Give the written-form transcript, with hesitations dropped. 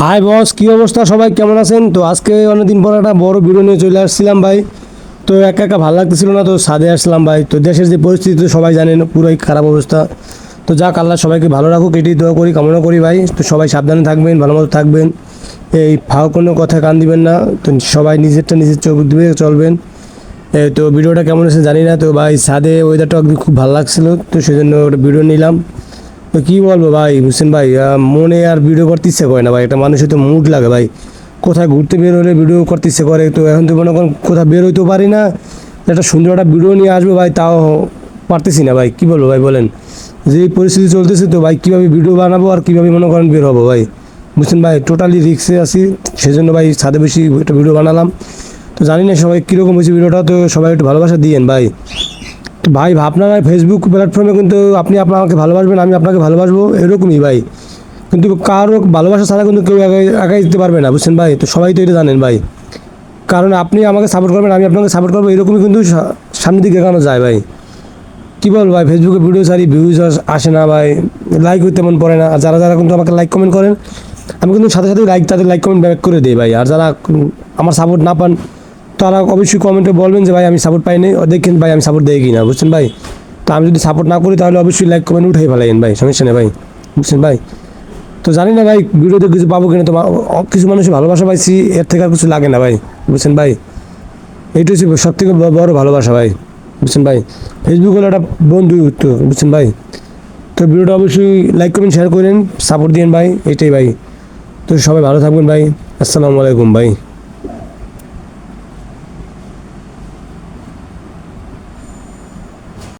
Hi boss, কী অবস্থা? সবাই কেমন আছেন? তো আজকে অনেকদিন পর একটা বড় ভিডিও নিয়ে চলে আসছিলাম ভাই। তো একা একা ভালো লাগতেছিল না, তো ছাদে আসলাম ভাই। তো দেশের যে পরিস্থিতি তো সবাই জানেন, পুরোই খারাপ অবস্থা। তো যাক, আল্লাহ সবাইকে ভালো রাখুক, এটাই দোয়া করি, কামনা করি ভাই। তো সবাই সাবধানে থাকবেন, ভালো মতো থাকবেন, এই ফাও কোনো কথায় কান দিবেন না। তো সবাই নিজেরটা নিজের চোখ দিবে চলবেন। তো ভিডিওটা কেমন হয়েছে জানি না। তো ভাই ছাদে ওয়েদারটা একদিন খুব ভালো লাগছিল, তো সেই জন্য ওটা ভিডিও নিলাম। তো কী বলবো ভাই, বুঝছেন ভাই, মনে আর ভিডিও করতে ইচ্ছে করে না ভাই। একটা মানুষের তো মুড লাগে ভাই, কোথায় ঘুরতে বের হলে ভিডিও করতে ইচ্ছে করে। তো এখন তো মনে করেন কোথাও বের হইতেও পারি না, একটা সুন্দর একটা ভিডিও নিয়ে আসবো ভাই, তাও পারতেছি না ভাই। কী বলবো ভাই বলেন, যে এই পরিস্থিতি চলতেছে, তো ভাই কীভাবে ভিডিও বানাবো আর কীভাবে মনে করেন বের হবো ভাই, বুঝছেন ভাই, টোটালি রিক্সে আছি। সেজন্য ভাই ছাদে বেশি একটা ভিডিও বানালাম। তো জানি না সবাই কীরকম হয়েছে ভিডিওটা, তো সবাই একটু ভালোবাসা দিয়েন ভাই। তো ভাই আপনারা ফেসবুক প্ল্যাটফর্মে কিন্তু আপনি আমাকে ভালোবাসবেন, আমি আপনাকে ভালোবাসবো, এরকমই ভাই। কিন্তু কারো ভালোবাসা ছাড়া কিন্তু কেউ একাই দিতে পারবে না, বুঝছেন ভাই। তো সবাই তো এটা জানেন ভাই, কারণ আপনি আমাকে সাপোর্ট করবেন, আমি আপনাকে সাপোর্ট করবো, এরকমই কিন্তু সামনের দিকে এগানো যায় ভাই। কী বল ভাই, ফেসবুকে ভিডিও ছাড়ি, ভিউজ আসে না ভাই, লাইক হইতে মন পড়ে না। আর যারা যারা কিন্তু আমাকে লাইক কমেন্ট করেন, আমি কিন্তু সাথে সাথে তাদের লাইক কমেন্ট ব্যাক করে দিই ভাই। আর যারা আমার সাপোর্ট না পান, তারা অবশ্যই কমেন্টে বলবেন যে ভাই আমি সাপোর্ট পাইনি, দেখেন ভাই আমি সাপোর্ট দেই কি না, বুঝছেন ভাই। তো আমি যদি সাপোর্ট না করি, তাহলে অবশ্যই লাইক কমেন্ট উঠেই ফেলাইন ভাই, সমস্যা নেই ভাই, বুঝছেন ভাই। তো জানি না ভাই ভিডিওতে কিছু পাবো কিনা, তো কিছু মানুষ ভালোবাসা পাইছি, এর থেকে আর কিছু লাগে না ভাই, বুঝছেন ভাই। এইটাই হচ্ছে সব থেকে বড় ভালোবাসা ভাই, বুঝছেন ভাই। ফেসবুক হলো একটা বন্ধু, তো বুঝছেন ভাই। তো ভিডিওটা অবশ্যই লাইক কমেন্ট শেয়ার করেন, সাপোর্ট দিন ভাই, এইটাই ভাই। তো সবাই ভালো থাকবেন ভাই। আসসালামু আলাইকুম ভাই।